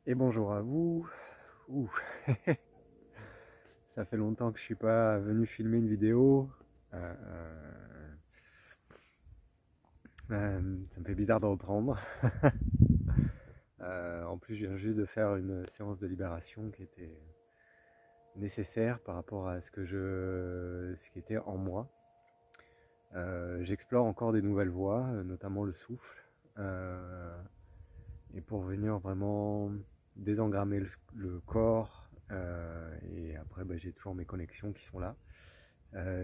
Et bonjour à vous. Ouh, ça fait longtemps que je suis pas venu filmer une vidéo. Euh, Ça me fait bizarre de reprendre. En plus, je viens juste de faire une séance de libération qui était nécessaire par rapport à ce qui était en moi. J'explore encore des nouvelles voies, notamment le souffle, et pour venir vraiment désengrammer le corps. Et après, bah, j'ai toujours mes connexions qui sont là.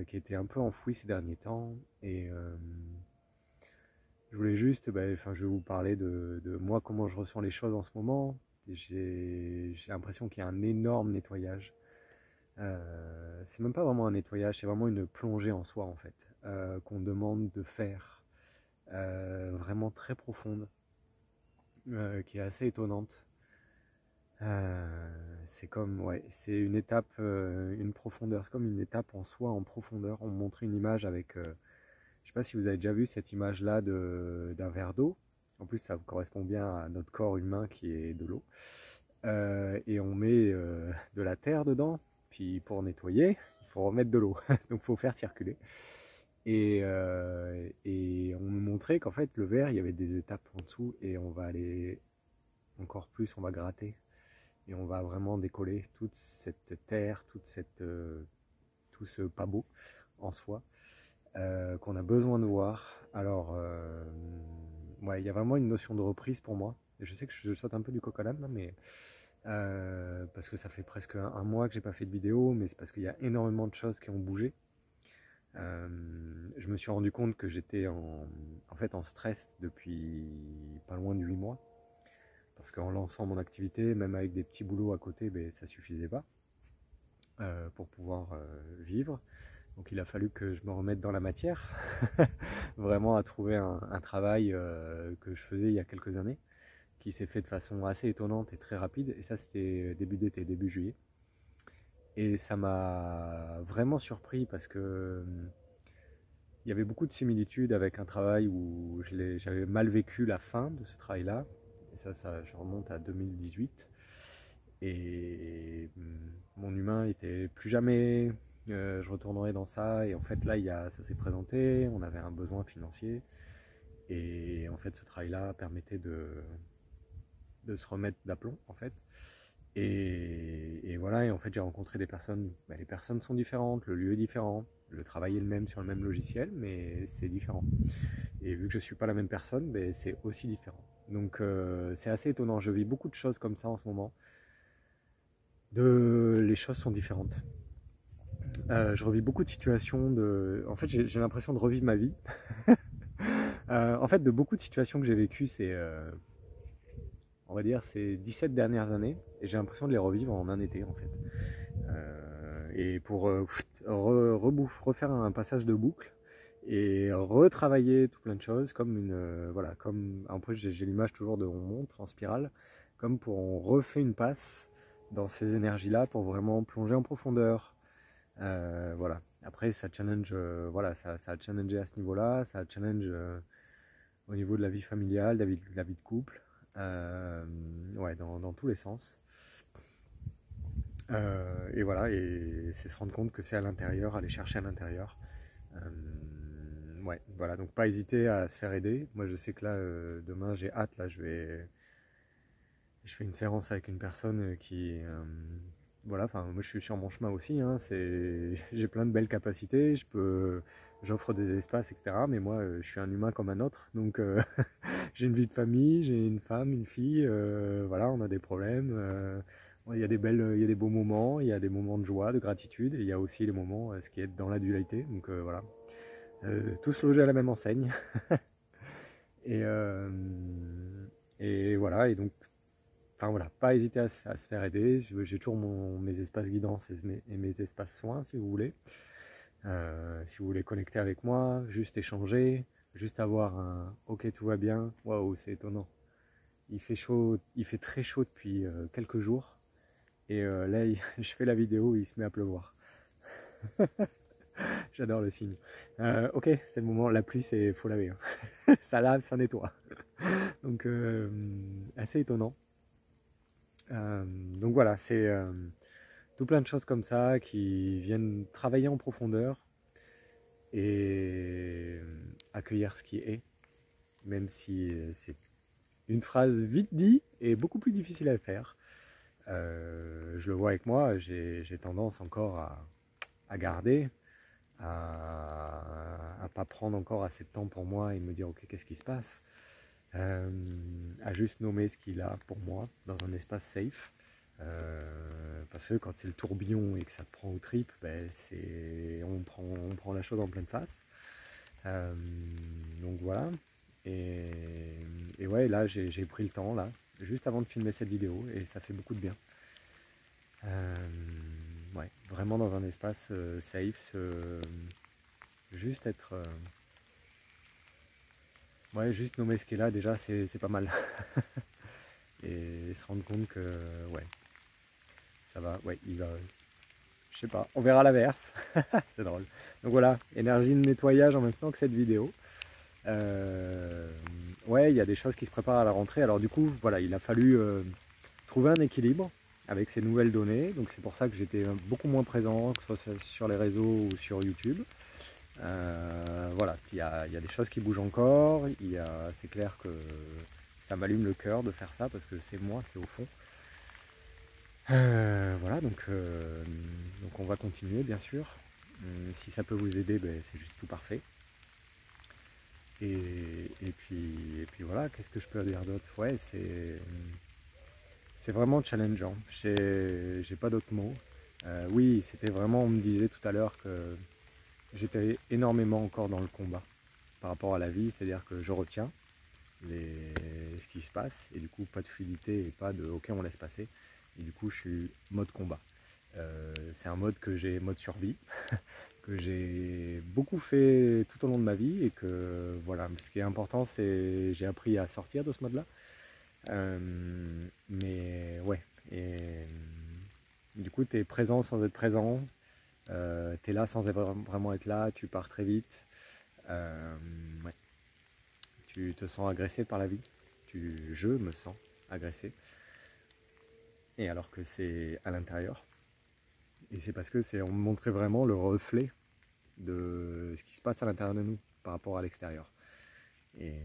Qui était un peu enfoui ces derniers temps. Et je voulais juste, je vais vous parler de moi, comment je ressens les choses en ce moment. J'ai l'impression qu'il y a un énorme nettoyage. C'est même pas vraiment un nettoyage, c'est vraiment une plongée en soi en fait, qu'on demande de faire, vraiment très profonde, qui est assez étonnante. C'est comme, ouais, c'est une étape, une profondeur, c'est comme une étape en soi en profondeur. On me montrait une image avec je ne sais pas si vous avez déjà vu cette image-là d'un verre d'eau. En plus, ça correspond bien à notre corps humain qui est de l'eau. Et on met de la terre dedans. Puis pour nettoyer, il faut remettre de l'eau. Donc il faut faire circuler. Et on nous montrait qu'en fait, le verre, il y avait des étapes en dessous. Et on va aller encore plus, on va gratter. Et on va vraiment décoller toute cette terre, tout ce pas beau en soi. Qu'on a besoin de voir. Alors, ouais, il y a vraiment une notion de reprise pour moi. Et je sais que je saute un peu du coq à l'âne, là, mais parce que ça fait presque un mois que j'ai pas fait de vidéo, mais c'est parce qu'il y a énormément de choses qui ont bougé. Je me suis rendu compte que j'étais en fait en stress depuis pas loin de 8 mois. Parce qu'en lançant mon activité, même avec des petits boulots à côté, ben, ça suffisait pas pour pouvoir vivre. Donc il a fallu que je me remette dans la matière, vraiment à trouver un travail que je faisais il y a quelques années, qui s'est fait de façon assez étonnante et très rapide. Et ça, c'était début d'été, début juillet. Et ça m'a vraiment surpris parce que il y avait beaucoup de similitudes avec un travail où j'avais mal vécu la fin de ce travail-là. Et ça, je remonte à 2018. Et mon humain était plus jamais je retournerai dans ça. Et en fait, là, ça s'est présenté. On avait un besoin financier. Et en fait, ce travail-là permettait de se remettre d'aplomb, en fait. Et voilà, et en fait, j'ai rencontré des personnes. Bah, les personnes sont différentes, le lieu est différent. Le travail est le même sur le même logiciel, mais c'est différent. Et vu que je ne suis pas la même personne, bah, c'est aussi différent. Donc, c'est assez étonnant. Je vis beaucoup de choses comme ça en ce moment. Les choses sont différentes. Je revis beaucoup de situations En fait, j'ai l'impression de revivre ma vie. En fait, de beaucoup de situations que j'ai vécues, on va dire, ces 17 dernières années, et j'ai l'impression de les revivre en un été, en fait. Et pour refaire un passage de boucle et retravailler tout plein de choses, comme voilà, comme après j'ai l'image toujours de on monte en spirale, comme pour on refait une passe dans ces énergies-là pour vraiment plonger en profondeur. Voilà. Après, ça challenge, voilà, ça a challengé à ce niveau-là, ça a challenge au niveau de la vie familiale, de la vie de couple, ouais, dans tous les sens. Et voilà, et c'est se rendre compte que c'est à l'intérieur, aller chercher à l'intérieur. Ouais, voilà, donc pas hésiter à se faire aider. Moi, je sais que là, demain, j'ai hâte, là, je fais une séance avec une personne voilà, enfin, moi, je suis sur mon chemin aussi, hein, j'ai plein de belles capacités, j'offre des espaces, etc. Mais moi, je suis un humain comme un autre, donc j'ai une vie de famille, j'ai une femme, une fille, voilà, on a des problèmes. Il y a des beaux moments, il y a des moments de joie, de gratitude, et il y a aussi les moments, ce qui est dans la dualité. Donc voilà, tous logés à la même enseigne. Et, euh, et voilà, et donc, enfin voilà, pas hésiter à se faire aider. J'ai toujours mes espaces guidance et mes espaces soins, si vous voulez. Si vous voulez connecter avec moi, juste échanger, juste avoir un ok, tout va bien. Waouh, c'est étonnant. Il fait chaud, il fait très chaud depuis quelques jours. Et là, je fais la vidéo, il se met à pleuvoir. J'adore le signe. Ok, c'est le moment. La pluie, c'est faut laver, hein. Ça lave, ça nettoie. Donc, assez étonnant. Donc voilà, c'est tout plein de choses comme ça qui viennent travailler en profondeur et accueillir ce qui est, même si c'est une phrase vite dit et beaucoup plus difficile à faire. Je le vois avec moi, j'ai tendance encore à garder, à pas prendre encore assez de temps pour moi et me dire ok, qu'est-ce qui se passe, à juste nommer ce qu'il a pour moi dans un espace safe. Parce que quand c'est le tourbillon et que ça te prend aux tripes, ben on prend la chose en pleine face. Euh, donc voilà. Et, et ouais, là j'ai pris le temps là, juste avant de filmer cette vidéo, et ça fait beaucoup de bien. Euh, ouais, vraiment dans un espace safe, juste être, ouais, juste nommer ce qui est là déjà, c'est pas mal. Et se rendre compte que ouais, ça va, ouais, il va, je sais pas, on verra l'inverse. C'est drôle. Donc voilà, énergie de nettoyage en même temps que cette vidéo. Euh, ouais, il y a des choses qui se préparent à la rentrée. Alors du coup, voilà, il a fallu trouver un équilibre avec ces nouvelles données. Donc c'est pour ça que j'étais beaucoup moins présent, que ce soit sur les réseaux ou sur YouTube. Voilà, il y a des choses qui bougent encore. C'est clair que ça m'allume le cœur de faire ça parce que c'est moi, c'est au fond. Voilà, donc on va continuer bien sûr. Si ça peut vous aider, ben, c'est juste tout parfait. Et puis voilà, qu'est-ce que je peux dire d'autre? Ouais, c'est vraiment challengeant. J'ai pas d'autres mots. Oui, c'était vraiment, on me disait tout à l'heure que j'étais énormément encore dans le combat par rapport à la vie, c'est-à-dire que je retiens ce qui se passe, et du coup pas de fluidité et pas de ok on laisse passer, et du coup je suis mode combat. C'est un mode que j'ai, mode survie, que j'ai beaucoup fait tout au long de ma vie, et que voilà, ce qui est important c'est j'ai appris à sortir de ce mode là. Mais ouais, et du coup tu es présent sans être présent, tu es là sans vraiment être là, tu pars très vite. Ouais. Tu te sens agressé par la vie, je me sens agressé, et alors que c'est à l'intérieur. Et c'est parce que on me montrait vraiment le reflet de ce qui se passe à l'intérieur de nous par rapport à l'extérieur. Et,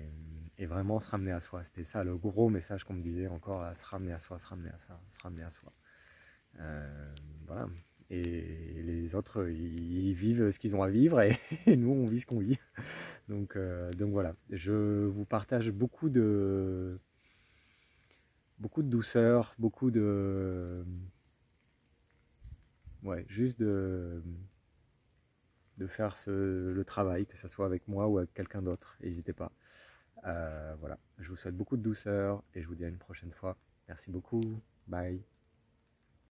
et vraiment se ramener à soi. C'était ça le gros message qu'on me disait encore, à se ramener à soi, se ramener à ça, se ramener à soi. Voilà. Et les autres, ils vivent ce qu'ils ont à vivre, et nous, on vit ce qu'on vit. Donc voilà, je vous partage beaucoup de douceur, beaucoup de... Ouais, juste de faire le travail, que ce soit avec moi ou avec quelqu'un d'autre. N'hésitez pas. Voilà, je vous souhaite beaucoup de douceur et je vous dis à une prochaine fois. Merci beaucoup. Bye.